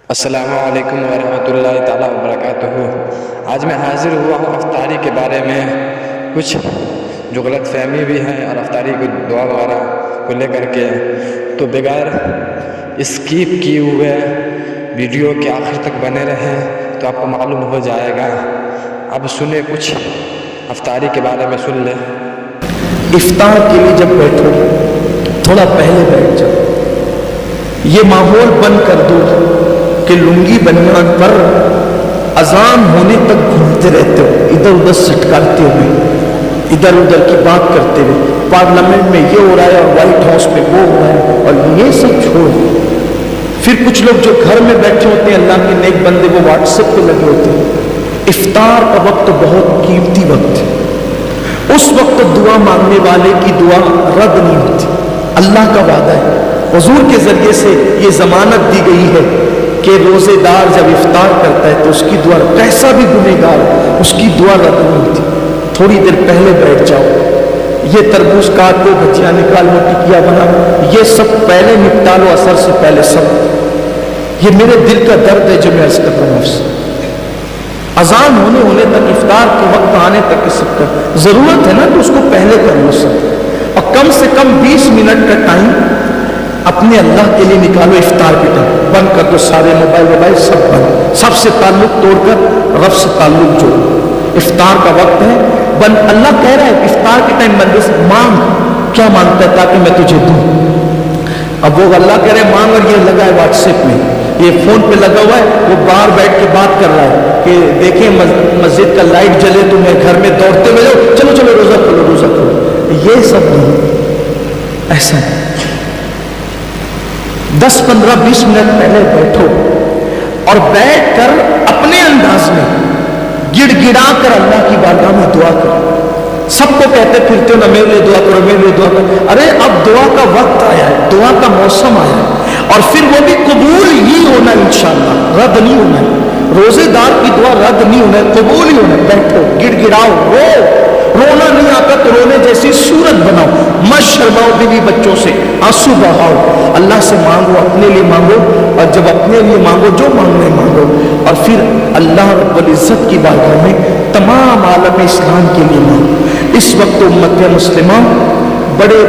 السلام علیکم ورحمۃ اللہ تعالیٰ وبرکاتہ۔ آج میں حاضر ہوا ہوں افطاری کے بارے میں، کچھ جو غلط فہمی بھی ہے اور افطاری کو دعا وغیرہ کو لے کر کے، تو بغیر اسکیپ کیے ہوئے ویڈیو کے آخر تک بنے رہیں تو آپ کو معلوم ہو جائے گا۔ اب سنیں، کچھ افطاری کے بارے میں سن لیں۔ افطار کے لیے جب بیٹھو تھوڑا پہلے بیٹھ جاؤ، یہ ماحول بند کر دو کہ لنگی بنیان پر اذان ہونے تک گھومتے رہتے ہو، ادھر ادھر سٹکارتے ہوئے، ادھر ادھر کی بات کرتے ہوئے، پارلیمنٹ میں یہ ہو رہا ہے اور وائٹ ہاؤس میں وہ ہو رہا ہے، اور یہ سب چھوڑو۔ پھر کچھ لوگ جو گھر میں بیٹھے ہوتے ہیں اللہ کے نیک بندے، وہ واٹس ایپ پہ لگے ہوتے ہیں۔ افطار کا وقت بہت قیمتی وقت ہے، اس وقت دعا مانگنے والے کی دعا رد نہیں ہوتی۔ اللہ کا وعدہ ہے، حضور کے ذریعے سے یہ ضمانت دی گئی ہے کہ روزے دار جب افطار کرتا ہے تو اس کی دعا، کیسا بھی گنہگار اس کی دعا رد نہیں ہوتی۔ تھوڑی دیر پہلے بیٹھ جاؤ، یہ تربوز کاٹ دو، بھجیا نکالو، ٹکیا بناؤ، یہ سب پہلے نپٹا لو، اثر سے پہلے سب۔ یہ میرے دل کا درد ہے جو میں عرض کر رہا ہوں آپ سے۔ اذان ہونے تک، افطار کے وقت آنے تک اس سب کا ضرورت ہے نا، تو اس کو پہلے کر لو سب، اور کم سے کم 20 منٹ کا ٹائم اپنے اللہ کے لیے نکالو۔ افطار کے ٹائم بند کر دو سارے موبائل سب بند، سب سے تعلق توڑ کر رب سے تعلق جوڑو۔ افطار کا وقت ہے، بند۔ اللہ کہہ رہا ہے افطار کے ٹائم بندے سے مانگ، کیا مانگتا ہے تاکہ میں تجھے دوں۔ اب وہ اللہ کہہ رہے ہیں مانگ، اور یہ لگا ہے واٹس ایپ میں، یہ فون پہ لگا ہوا ہے، وہ باہر بیٹھ کے بات کر رہا ہے کہ دیکھیں مسجد کا لائٹ جلے تو میں گھر میں دوڑتے ہوئے جاؤ، چلو چلو روزہ کھولو روزہ کھولو۔ یہ سب نہیں، ایسا نہیں۔ 10 15 20 منٹ پہلے بیٹھو، اور بیٹھ کر اپنے انداز میں گڑ گڑا کر اللہ کی بارگاہ میں دعا کرو۔ سب کو کہتے پھرتے ہو نا میرے لیے دعا کرو، میرے لیے دعا کرو۔ ارے اب دعا کا وقت آیا ہے، دعا کا موسم آیا ہے، اور پھر وہ بھی قبول ہی ہونا ہے انشاءاللہ، رد نہیں ہونا ہے۔ روزے دار کی دعا رد نہیں ہونا ہے، قبول ہی ہونا ہے۔ بیٹھو، گڑ گڑاؤ، رونا نہیں آتا تو رونے جیسی صورت بناؤ، مت شرماؤ بیوی بچوں سے، آنسو بہاؤ، اللہ سے مانگو، اپنے لیے مانگو، اور جب اپنے لیے مانگو جو مانگنا ہے مانگو، اور پھر اللہ رب العزت کی بارگاہ میں تمام عالم اسلام کے لیے مانگو۔ اس وقت امت مسلمہ بڑے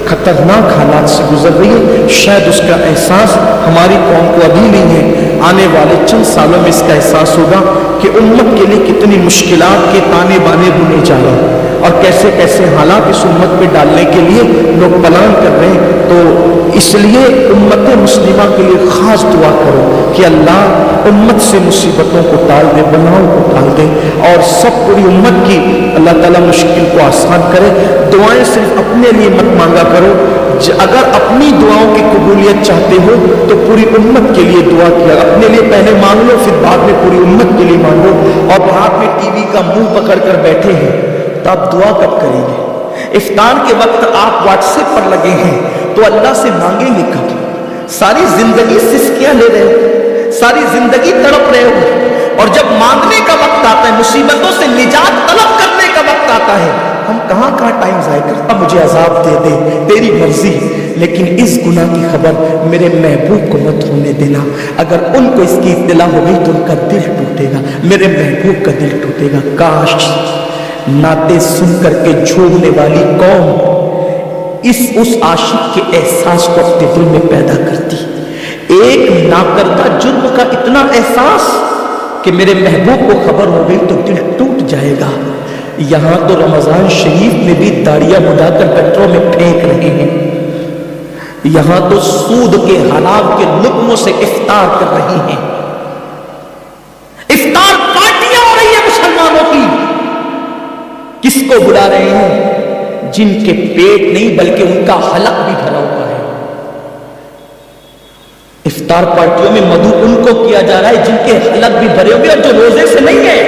خطرناک حالات سے گزر رہی ہے، شاید اس کا احساس ہماری قوم کو ابھی نہیں ہے، آنے والے چند سالوں میں اس کا احساس ہوگا کہ امت کے لیے کتنی مشکلات کے تانے بانے بنے جا رہے ہیں، اور کیسے کیسے حالات اس امت پہ ڈالنے کے لیے لوگ پلان کر رہے ہیں۔ تو اس لیے امت مسلمہ کے لیے خاص دعا کرو کہ اللہ امت سے مصیبتوں کو ٹال دے، بلاؤں کو ٹال دے، اور سب پوری امت کی اللہ تعالیٰ مشکل کو آسان کرے۔ دعائیں صرف اپنے لیے مت مانگا کرو، اگر اپنی دعاؤں کی قبولیت چاہتے ہو تو پوری امت کے لیے دعا کیا، اپنے لیے پہلے مانگ لو، پھر بعد میں پوری امت کے لیے مانگو۔ اور ہاتھ میں ٹی وی کا منہ پکڑ کر بیٹھے ہیں تو آپ دعا کب کریں گے؟ افطار کے وقت آپ واٹس ایپ پر لگے ہیں تو اللہ سے مانگیں گے کب؟ ساری زندگی سسکیاں لے رہے ہو، ساری زندگی تڑپ رہے ہو، اور جب مانگنے کا وقت آتا ہے، مصیبتوں سے نجات طلب کرنے کا وقت آتا ہے، ہم کہاں ٹائم ضائع کرتا، مجھے عذاب دے دے، تیری مرضی، لیکن اس گناہ کی خبر میرے محبوب کو مت ہونے دینا۔ اگر ان کو اس کی اطلاع ہو گئی تو ان کا دل ٹوٹے گا، میرے محبوب کا دل ٹوٹے گا۔ کاش نعتیں سن کر کے جھومنے والی قوم اس عاشق کے احساس کو اپنے دل میں پیدا کرتی، ایک ناکردہ جرم کا اتنا احساس کہ میرے محبوب کو خبر ہو گئی تو دل ٹوٹ جائے گا۔ یہاں تو رمضان شریف میں بھی داڑیاں مڈا کر گٹروں میں پھینک رہے ہیں، یہاں تو سود کے حرام کے لقموں سے افطار کر رہی ہیں، افطار پارٹیاں ہو رہی ہیں مسلمانوں کی۔ کس کو بلا رہے ہیں؟ جن کے پیٹ نہیں بلکہ ان کا حلق بھی بھرا ہوا ہے۔ افطار پارٹیوں میں مدعو ان کو کیا جا رہا ہے جن کے حلق بھی بھرے ہوئے اور جو روزے سے نہیں ہے،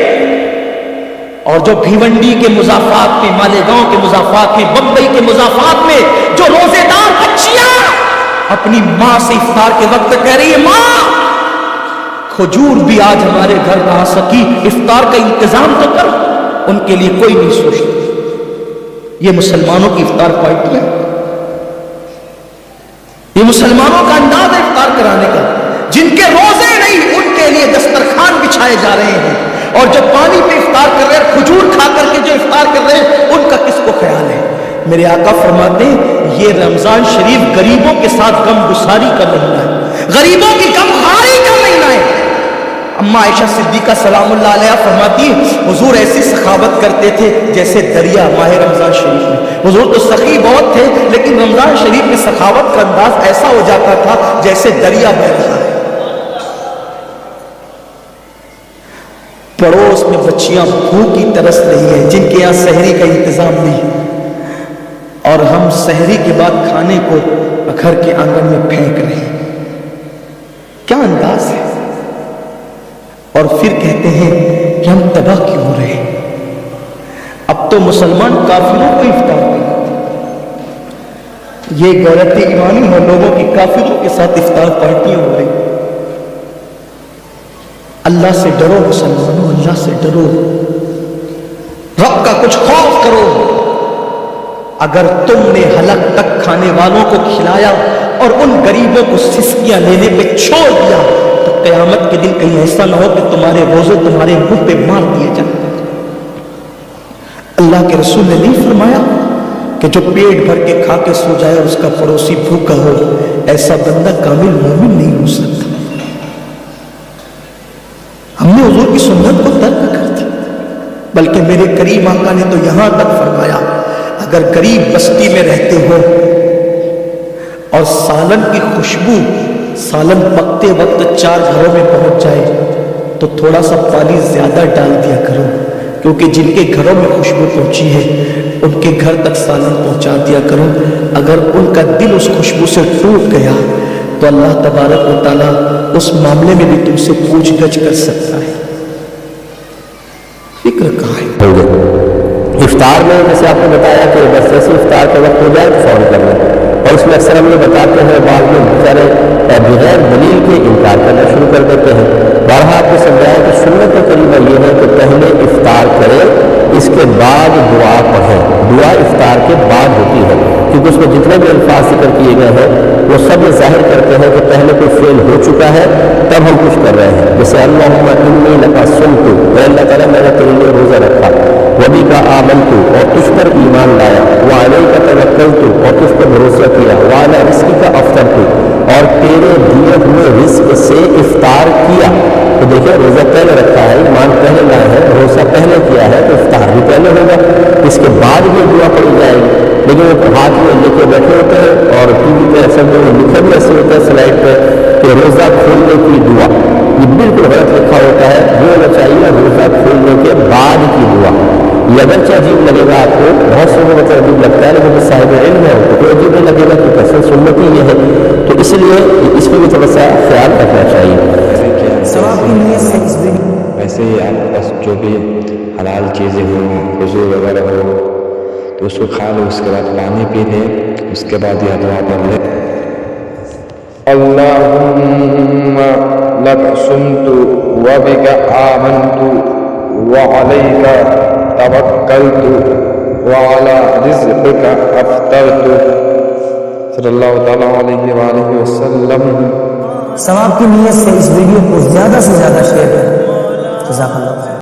اور جو بھیونڈی کے مضافات میں، مالیگاؤں کے مضافات میں، بمبئی کے مضافات میں جو روزے دار بچیاں اپنی ماں سے افطار کے وقت کہہ رہی ہے ماں کھجور بھی آج ہمارے گھر نہ آ سکی، افطار کا انتظام تو کر، ان کے لیے کوئی نہیں سوچتا۔ یہ مسلمانوں کی افطار پارٹی ہے، یہ مسلمانوں کا انداز ہے افطار کرانے کا، جن کے روزے کھائے جا رہے ہیں، اور جو پانی پہ افطار کر رہے ہیں، کھجور کھا کر کے جو افطار کر رہے ہیں، ان کا کس کو خیال ہے؟ میرے آقا فرماتے ہیں یہ رمضان شریف غریبوں کے ساتھ غم گساری کا مہینہ ہے، غریبوں کی غم خاری کا مہینہ ہے۔ اما عائشہ صدیقہ سلام اللہ علیہ فرماتی ہے حضور ایسی سخاوت کرتے تھے جیسے دریا ماہ رمضان شریف میں، حضور تو سخی بہت تھے لیکن رمضان شریف میں سخاوت کا انداز ایسا ہو جاتا تھا جیسے دریا بہہ رہا ہے۔ پڑوس میں بچیاں بھوکی ترس رہی ہیں جن کے یہاں سحری کا انتظام نہیں، اور ہم سحری کے بعد کھانے کو گھر کے آنگن میں پھینک رہے ہیں، کیا انداز ہے؟ اور پھر کہتے ہیں کہ ہم تباہ کیوں ہو رہے ہیں؟ اب تو مسلمان کافروں کو افطار کرتے، یہ غیرت ایمانی ہے لوگوں کی کافروں کے ساتھ افطار پارٹیاں ہو رہی۔ اللہ سے ڈرو مسلمانوں، اللہ سے ڈرو، رب کا کچھ خوف کرو۔ اگر تم نے حلق تک کھانے والوں کو کھلایا اور ان غریبوں کو سسکیاں لینے پہ چھوڑ دیا تو قیامت کے دن کہیں ایسا نہ ہو کہ تمہارے روزے تمہارے منہ پہ مار دیے جائیں۔ اللہ کے رسول نے نہیں فرمایا کہ جو پیٹ بھر کے کھا کے سو جائے اور اس کا پڑوسی بھوکا ہو، ایسا بندہ کامل مومن نہیں ہو سکتا۔ ہم نے حضور کی سنت کو ترک کر دیا، بلکہ میرے کریم آقا نے تو یہاں تک فرمایا اگر غریب بستی میں رہتے ہو اور سالن کی خوشبو سالن پکتے وقت 4 گھروں میں پہنچ جائے تو تھوڑا سا پانی زیادہ ڈال دیا کرو، کیونکہ جن کے گھروں میں خوشبو پہنچی ہے ان کے گھر تک سالن پہنچا دیا کرو۔ اگر ان کا دل اس خوشبو سے ٹوٹ گیا تو اللہ تبارک و تعالیٰ اس معاملے میں بھی تم سے پوچھ گچھ کر سکتا ہے۔ فکر کہاں ہے؟ افطار میں جیسے آپ نے بتایا کہ بس جیسے افطار کا وقت ہو جائے تو فوراً کر لیں، اور اس میں اکثر ہم یہ بتاتے ہیں بعض لوگ بیچارے بغیر دلیل کے انکار کرنا شروع کر دیتے ہیں۔ بارہا آپ نے سمجھایا کہ سنت کریمہ یہ ہے کہ پہلے افطار کرے، اس کے بعد دعا پڑھیں۔ دعا افطار کے بعد ہوتی ہے کیونکہ اس میں جتنے بھی الفاظ ذکر کیے گئے ہیں وہ سب ظاہر کرتے ہیں کہ پہلے کوئی فعل ہو چکا ہے تب ہم کچھ کر رہے ہیں، جیسے اللہم انی لک صمت، اے اللہ تعالیٰ میں نے تیرے لیے روزہ رکھا، وبک آمنت، اور تجھ پر ایمان لایا، وعلیک توکلت، اور تجھ پر بھروسہ کیا، وعلی رزقک افطرت، اور تیرے دیے ہوئے رزق سے افطار کیا۔ تو دیکھیں روزہ پہلے رکھا ہے، ایمان پہلے لائے ہیں، بھروسہ پہلے کیا ہے تو افطار بھی پہلے ہوگا، اس کے بعد بھی دعا پڑھی جائے گی۔ لیکن وہ ہاتھ میں لے کے بیٹھے ہوتے ہیں اور ٹی وی پہ اثر میں لکھا بھی ایسے ہوتا ہے سلائڈ پہ کہ روزہ کھولنے کی دعا، یہ بالکل غلط لکھا ہوتا ہے۔ یہ ہونا چاہیے روزہ کھولنے کے بعد کی دعا۔ یہ اگرچہ عجیب لگے گا آپ کو، بہت سے لوگوں کو عجیب لگتا ہے لیکن صاحب علم ہے تو کوئی عجیب نہیں لگے گا کہ اصل سنت ہی یہ ہے، تو اس لیے اس پہ بھی تھوڑا سا خیال رکھنا چاہیے۔ ویسے ہی آپ بس جو بھی حلال چیزیں ہوں، وضو وغیرہ ہو تو اس کو کھا لو، اس کے بعد پانی پی لیں، اس کے بعد یہ دعا پڑھ لیں اللہم لک صمت وبک آمنت وعلیک توکلت وعلی رزقک افطرت صلی اللہ تعالیٰ علیہ وآلہ وسلم۔ ثواب کی نیت سے اس ویڈیو کو زیادہ سے زیادہ شیئر کریں۔ جزاک اللہ۔